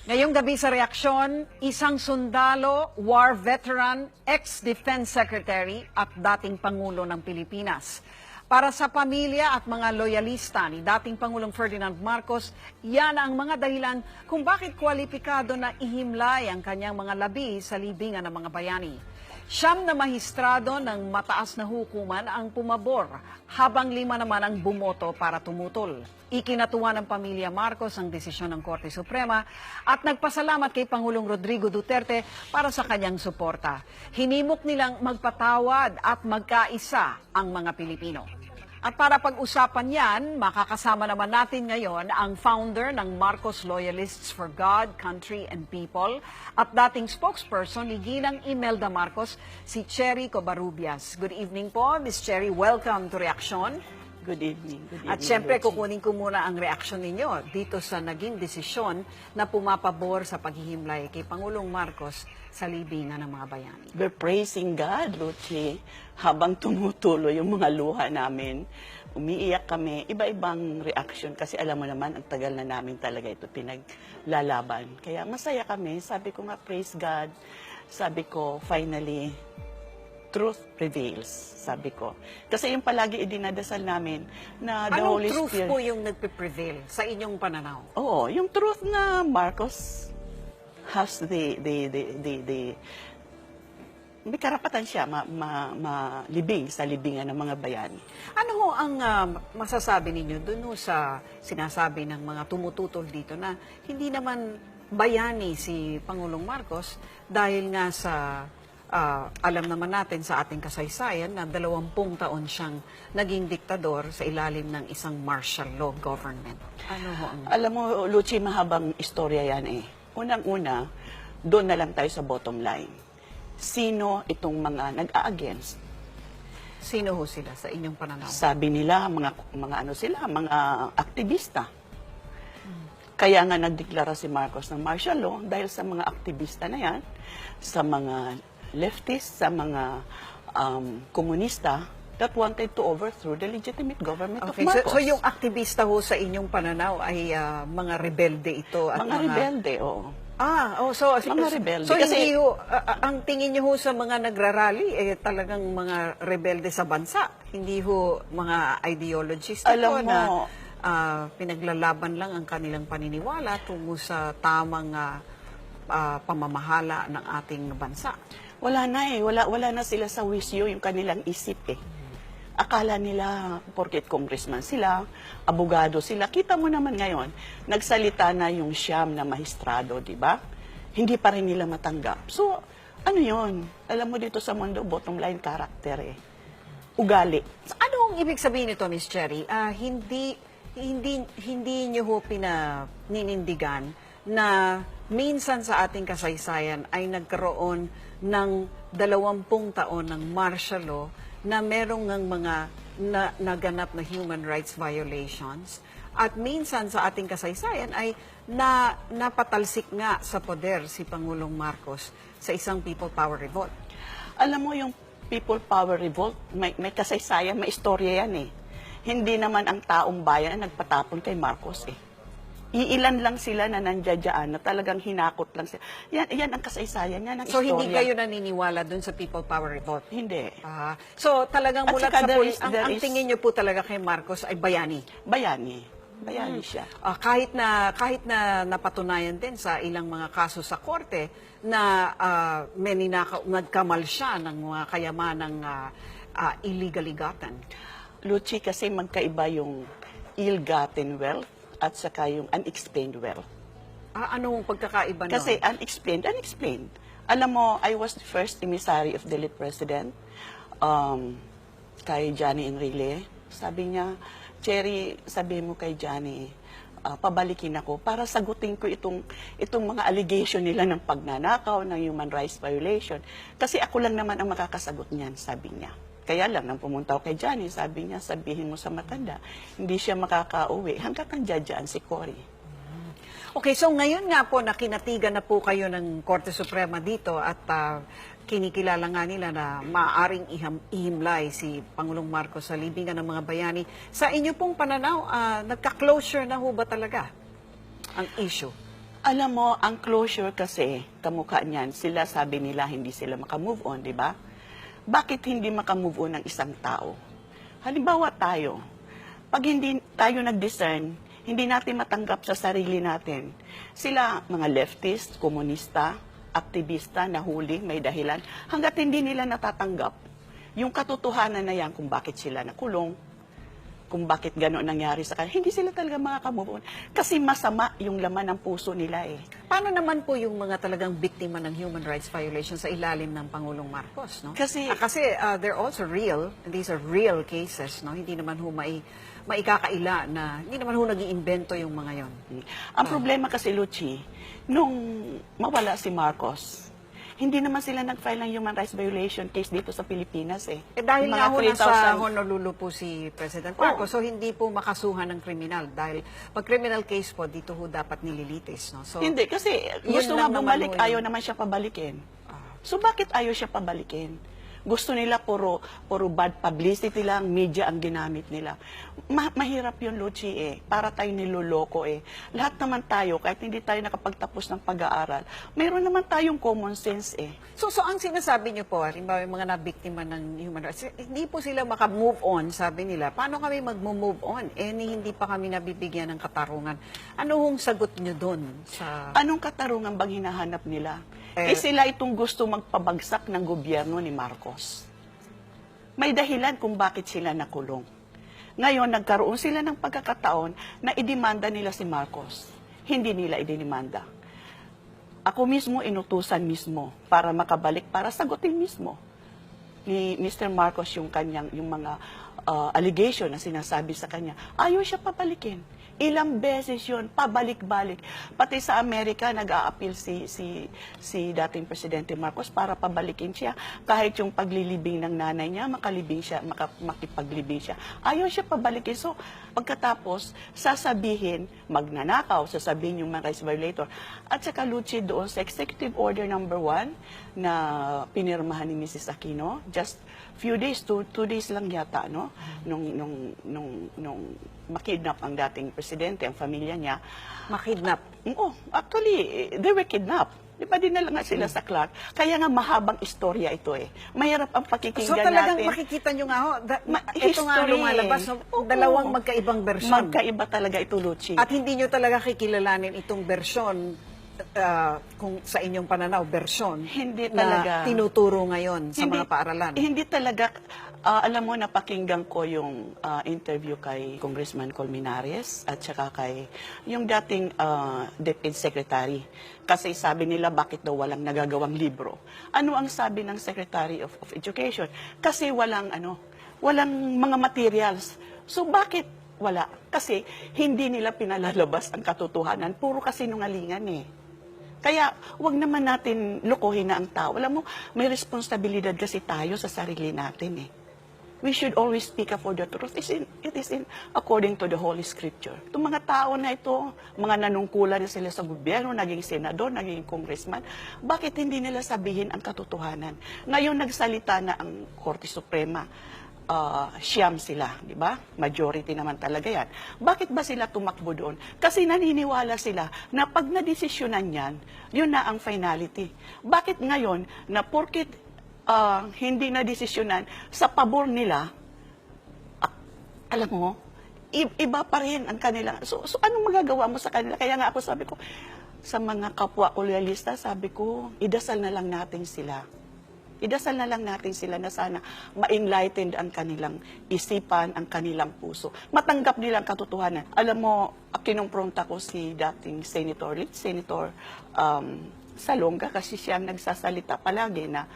Ngayong gabi sa reaksyon, isang sundalo, war veteran, ex-defense secretary at dating Pangulo ng Pilipinas. Para sa pamilya at mga loyalista ni dating Pangulong Ferdinand Marcos, yan ang mga dahilan kung bakit kwalipikado na ihimlay ang kanyang mga labi sa libingan ng mga bayani. Siyam na mahistrado ng mataas na hukuman ang pumabor, habang 5 naman ang bumoto para tumutol. Ikinatuwa ng pamilya Marcos ang desisyon ng Korte Suprema at nagpasalamat kay Pangulong Rodrigo Duterte para sa kanyang suporta. Hinimok nilang magpatawad at magkaisa ang mga Pilipino. At para pag-usapan yan, makakasama naman natin ngayon ang founder ng Marcos Loyalists for God, Country and People at dating spokesperson ni Ginang Imelda Marcos, si Cherry Covarrubias. Good evening po, Ms. Cherry. Welcome to Reaksyon. Good evening. Good evening. At syempre, Lucy. kukunin ko muna ang reaksyon ninyo dito sa naging desisyon na pumapabor sa paghihimlay kay Pangulong Marcos sa libingan ng mga bayani. We're praising God, Lucy. Habang tumutuloy yung mga luha namin, umiiyak kami, iba-ibang reaction kasi alam mo naman, ang tagal na namin talaga ito pinaglalaban. Kaya masaya kami. Sabi ko nga, praise God. Sabi ko, finally, truth prevails, sabi ko. Kasi yung palagi idinadasal namin na the Anong Holy truth Spirit... po yung nagpe-prevail sa inyong pananaw? Oo, yung truth na Marcos has may karapatan siya malibing sa libingan ng mga bayani. Ano ho ang masasabi ninyo dun ho sa sinasabi ng mga tumututol dito na hindi naman bayani si Pangulong Marcos dahil nga sa alam naman natin sa ating kasaysayan na 20 taon siyang naging diktador sa ilalim ng isang martial law government. Ano ho ang... Alam mo, Lucy, mahabang istorya yan eh. Unang-una, doon na lang tayo sa bottom line. Sino itong mga nag-a-against? Sino ho sila sa inyong pananaw? Sabi nila, mga aktivista. Kaya nga nagdeklara si Marcos ng martial law dahil sa mga aktivista na yan, sa mga leftists, sa mga komunista that wanted to overthrow the legitimate government of Marcos. So yung aktivista ho sa inyong pananaw ay mga rebelde ito? At Mga rebelde, oo. Mga rebelde. So Kasi, hindi ho, ang tingin niyo ho sa mga nagrarally, talagang mga rebelde sa bansa. Hindi ho mga ideologies Alam na mo, pinaglalaban lang ang kanilang paniniwala tungo sa tamang pamamahala ng ating bansa. wala na eh. Wala na sila sa wisyo yung kanilang isip eh. Akala nila, porket congressman sila, abogado sila. Kita mo naman ngayon, nagsalita na yung siyam na mahistrado, di ba? Hindi pa rin nila matanggap. So, ano yun? Alam mo dito sa mundo, bottom line character eh. Ugali. Anong ibig sabihin nito, Miss Cherry? Hindi niyo ho pinaninindigan na minsan sa ating kasaysayan ay nagkaroon ng 20 taon ng martial law na merong ng mga naganap na human rights violations at minsan sa ating kasaysayan ay napatalsik nga sa poder si Pangulong Marcos sa isang people power revolt. Alam mo yung people power revolt, may kasaysayan, may istorya yan eh. Hindi naman ang taong bayan ang nagpatapon kay Marcos eh. Iilan lang sila na nandiyadyaan na talagang hinakot lang sila. Yan ang kasaysayan, yan ang So istorya. hindi kayo naniniwala dun sa people power revolt? Hindi. So talagang At mula saka sa ang there is- tingin niyo po talaga kay Marcos ay bayani. Bayani. Bayani siya. Kahit na napatunayan din sa ilang mga kaso sa korte na may nagkamal siya ng mga kayamanang illegally gotten. Lucy, kasi magkaiba yung ill-gotten wealth at saka yung unexplained wealth. Anong pagkakaiba nun? Kasi unexplained. Alam mo, I was the first emissary of the late President, kay Johnny Enrile. Sabi niya, Cherry, sabi mo kay Johnny, pabalikin ako para sagutin ko itong mga allegation nila ng pagnanakaw, ng human rights violation. Kasi ako lang naman ang makakasagot niyan, sabi niya. Kaya lang, nang pumunta ako kay Johnny, sabi niya, sabihin mo sa matanda, hindi siya makakauwi hanggat nandiyan si Cory. Okay, so ngayon nga po, nakinatigan na po kayo ng Korte Suprema dito at kinikilala nga nila na maaaring ihimlay si Pangulong Marcos sa libingan ng mga bayani. Sa inyo pong pananaw, nagka-closure na ho ba talaga ang issue? Alam mo, ang closure kasi, kamukha niyan, sila sabi nila hindi sila makamove on, di ba? Bakit hindi makamove on ng isang tao? Halimbawa tayo, pag hindi tayo nag-discern, hindi natin matanggap sa sarili natin. Sila, mga leftist, komunista, aktivista, nahuli, may dahilan, hanggat hindi nila natatanggap yung katotohanan na yan kung bakit sila nakulong, kung bakit gano'n nangyari sa kanila, hindi sila talaga makaka-move on. Kasi masama yung laman ng puso nila eh. Paano naman po yung mga talagang biktima ng human rights violations sa ilalim ng Pangulong Marcos, no? Kasi- They're also real, and these are real cases, no? Hindi naman ho maikakaila na, hindi naman ho nag-iimbento yung mga yon. Ang problema kasi, Luchi, nung mawala si Marcos, hindi naman sila nag-file ng human rights violation case dito sa Pilipinas eh. Dahil Mga nga ho nasa 3,000 Honolulu po si President Marcos, so hindi po makasuhan ng kriminal. Dahil pag criminal case po, dito ho dapat nililitis, no? So, Hindi, kasi Yun gusto lang nga naman bumalik, ho yun. ayaw naman siya pabalikin. So bakit ayaw siya pabalikin? Gusto nila puro bad publicity lang, media ang ginamit nila. Mahirap yun, Luchi eh. Para tayo niloloko eh. Lahat naman tayo, kahit hindi tayo nakapagtapos ng pag-aaral, mayroon naman tayong common sense eh. So ang sinasabi niyo po, halimbawa yung mga nabiktima ng human rights, hindi po sila maka-move on, sabi nila. Paano kami mag-move on? Hindi pa kami nabibigyan ng katarungan. Ano hong sagot niyo doon sa... Anong katarungan bang hinahanap nila? Sila itong gusto magpabagsak ng gobyerno ni Marcos. May dahilan kung bakit sila nakulong. Ngayon, nagkaroon sila ng pagkakataon na idemanda nila si Marcos. Hindi nila idinimanda. Ako mismo, inutusan mismo para makabalik, para sagutin mismo ni Mr. Marcos yung mga allegation na sinasabi sa kanya. Ayaw siya papalikin. Ilang beses yun, pabalik-balik. Pati sa Amerika, nag-a-appeal si dating Presidente Marcos para pabalikin siya. Kahit yung paglilibing ng nanay niya, makipaglibing siya. Ayaw siya pabalikin. So, pagkatapos, sasabihin, magnanakaw, sasabihin yung mga rights violator. At saka, Luchi, doon sa Executive Order number 1 na pinirmahan ni Mrs. Aquino, just few days, two days lang yata, no? Nung makidnap ang dating presidente, ang pamilya niya. Makidnap? Oo, actually, they were kidnapped. Di ba dinala nga sila sa Clark? Kaya nga mahabang istorya ito eh. Mahirap ang pakikinggan So talagang natin. makikita nyo nga ho, ito nga History. lumalabas, no? Dalawang magkaibang bersyon. Magkaiba talaga ito, Luchi. At hindi nyo talaga kikilalanin itong bersyon, kung sa inyong pananaw, bersyon Hindi na talaga. tinuturo ngayon sa mga paaralan. Hindi talaga. Alam mo, napakinggan ko yung interview kay Congressman Colmenares at saka kay yung dating DepEd Secretary. Kasi sabi nila, bakit daw walang nagagawang libro? Ano ang sabi ng Secretary of Education? Kasi walang mga materials. So bakit wala? Kasi hindi nila pinalalabas ang katotohanan. Puro kasinungalingan eh. Kaya, wag naman natin lokohin na ang tao. Alam mo, may responsibilidad kasi tayo sa sarili natin eh. We should always speak up for the truth. It is according to the Holy Scripture. Itong mga tao na ito, mga nanungkulan na sila sa gobyerno, naging senador, naging congressman, bakit hindi nila sabihin ang katotohanan? Ngayon, nagsalita na ang Korte Suprema. Siyam sila, di ba? Majority naman talaga yan. Bakit ba sila tumakbo doon? Kasi naniniwala sila na pag nadesisyonan yan, yun na ang finality. Bakit ngayon na porkit hindi nadesisyonan sa pabor nila, alam mo, iba pa rin ang kanila. So anong magagawa mo sa kanila? Kaya nga ako sabi ko, sa mga kapwa kolyalista, sabi ko, idasal na lang natin sila. Idasal na lang natin sila na sana ma-enlightened ang kanilang isipan, ang kanilang puso. Matanggap nilang katotohanan. Alam mo, kinumpronta ko si dating Senator Salonga kasi siya nagsasalita palagi na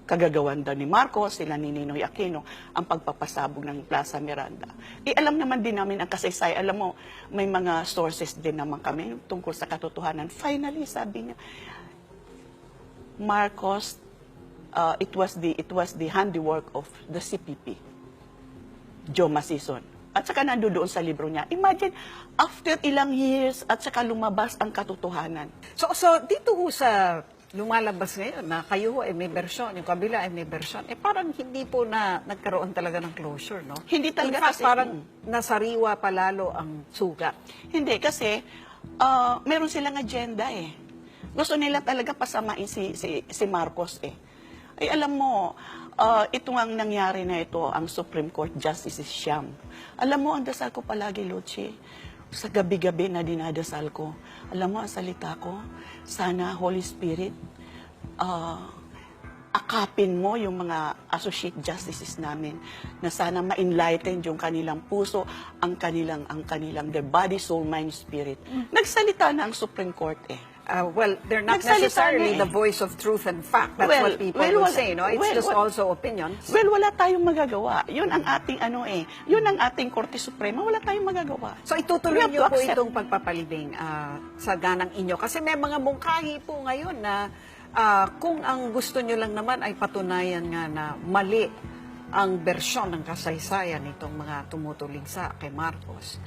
kagagawan daw ni Marcos, sila ni Ninoy Aquino, ang pagpapasabog ng Plaza Miranda. Alam naman din namin ang kasaysayan. Alam mo, may mga sources din naman kami tungkol sa katotohanan. Finally, sabi niya, Marcos, it was the handiwork of the CPP, Joe Masison. At saka nandoon sa libro niya. Imagine, after ilang years, at saka lumabas ang katotohanan. So dito ho sa lumalabas ngayon na kayo ho ay may bersyon, yung kabila ay may bersyon, parang hindi po na nagkaroon talaga ng closure, no? Hindi talaga In fact, kasi- parang nasariwa palalo ang sugat. Hindi, kasi meron silang agenda eh. Gusto nila talaga pasamain si Marcos eh. Ay alam mo, ito ang nangyari na ito, ang Supreme Court Justice is sham. Alam mo, ang dasal ko palagi, Luchi, sa gabi-gabi na dinadasal ko, alam mo, ang salita ko, sana Holy Spirit, akapin mo yung mga associate justices namin na sana ma-enlighten yung kanilang puso, ang kanilang their body, soul, mind, spirit. Nagsalita na ang Supreme Court eh. Well, they're not Nagsalita necessarily na eh. the voice of truth and fact. That's Well, what people well, will wala- say, no? It's well, just well- also opinions. Well, wala tayong magagawa. Yun ang ating yun ang ating Korte Suprema, wala tayong magagawa. So itutuloy We have niyo to po accept. itong pagpapalibing sa ganang inyo. Kasi may mga mungkahi po ngayon na kung ang gusto niyo lang naman ay patunayan nga na mali ang bersyon ng kasaysayan nitong mga tumutulig sa kay Marcos,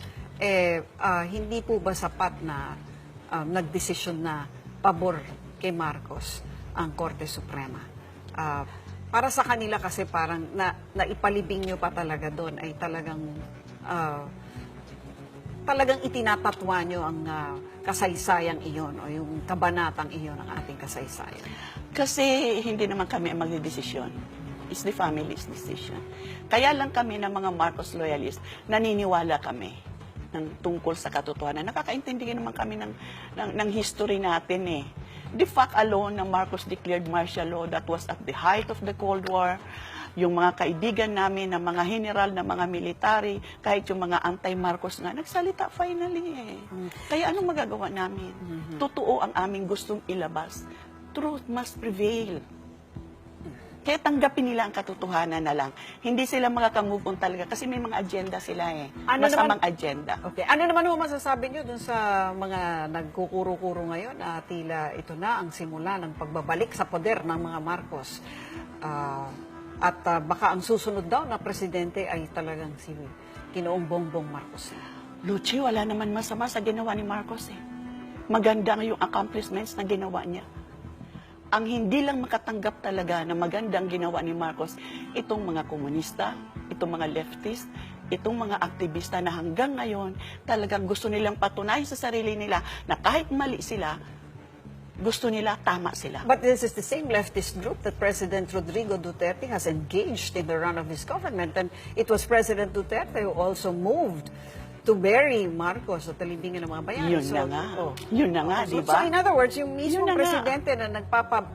hindi po ba sapat na nagdesisyon na pabor kay Marcos ang Korte Suprema? Para sa kanila kasi parang naipalibing nyo pa talaga doon ay talagang itinatatwa nyo ang kasaysayang iyon o yung kabanatang iyon ng ating kasaysayan. Kasi hindi naman kami ang magdedesisyon. It's the family's decision. Kaya lang kami ng mga Marcos loyalists, naniniwala kami ng tungkol sa katotohanan. Nakakaintindi naman kami ng history natin eh. The fact alone na Marcos declared martial law, that was at the height of the Cold War. Yung mga kaibigan namin na mga general, na mga military, kahit yung mga anti-Marcos nga, nagsalita finally eh. Kaya anong magagawa namin? Totoo ang aming gustong ilabas. Truth must prevail. Kaya tanggapin nila ang katotohanan na lang. Hindi sila makaka-move on talaga kasi may mga agenda sila eh. Masamang agenda. Okay. Ano naman ho masasabi nyo dun sa mga nagkukuro-kuro ngayon na tila ito na ang simula ng pagbabalik sa poder ng mga Marcos? Baka ang susunod daw na presidente ay talagang si Ginoong Bongbong Marcos. Luchi, wala naman masama sa ginawa ni Marcos eh. Maganda nga yung accomplishments na ginawa niya. Ang hindi lang makatanggap talaga na magandang ginawa ni Marcos, itong mga komunista, itong mga leftist, itong mga aktivista na hanggang ngayon talagang gusto nilang patunayan sa sarili nila na kahit mali sila, gusto nila tama sila. But this is the same leftist group that President Rodrigo Duterte has engaged in the run of his government. And it was President Duterte who also moved to bury Marcos sa talibingan ng mga bayani. Yun na nga. Yun na nga, di ba? So in other words, yung mismo Yun na nga. presidente na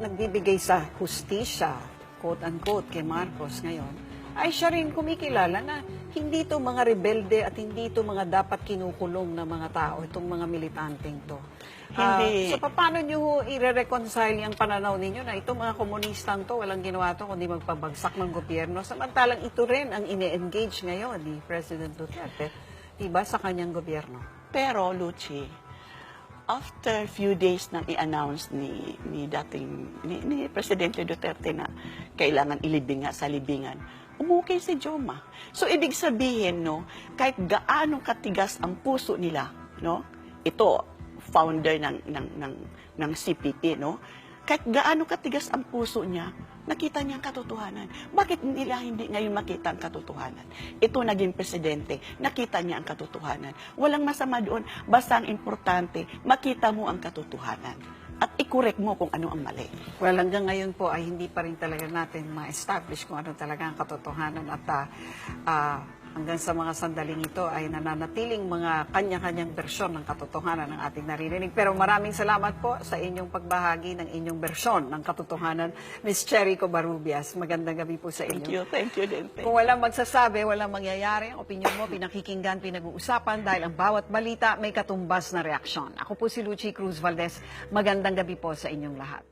nagbibigay sa hustisya, quote-unquote, kay Marcos ngayon, ay siya rin kumikilala na hindi ito mga rebelde at hindi ito mga dapat kinukulong na mga tao, itong mga militanteng to. Hindi. So paano nyo i-reconcile yung pananaw ninyo na itong mga komunistang to, walang ginawa to kundi magpabagsak ng gobyerno, samantalang ito rin ang ine-engage ngayon ni President Duterte, diba, sa kanyang gobyerno? Pero, Luchi, after few days nang i-announce ni Presidente Duterte na kailangan ilibing nga sa libingan, umukay si Joma. So, ibig sabihin, no, kahit gaano katigas ang puso nila, no, ito, founder ng CPP, no, kahit gaano katigas ang puso niya, nakita niya ang katotohanan. Bakit nila hindi ngayon makita ang katotohanan? Ito naging presidente, nakita niya ang katotohanan. Walang masama doon, basta ang importante, makita mo ang katotohanan. At i-correct mo kung ano ang mali. Well, hanggang ngayon po ay hindi pa rin talaga natin ma-establish kung ano talaga ang katotohanan at hanggang sa mga sandaling ito ay nananatiling mga kanya-kanyang bersyon ng katotohanan ng ating naririnig. Pero maraming salamat po sa inyong pagbahagi ng inyong bersyon ng katotohanan, Ms. Cherry Covarrubias. Magandang gabi po sa inyo. Thank you din. Kung walang magsasabi, walang mangyayari, ang opinyon mo, pinakikinggan, pinag-uusapan dahil ang bawat balita may katumbas na reaksyon. Ako po si Luchi Cruz Valdez. Magandang gabi po sa inyong lahat.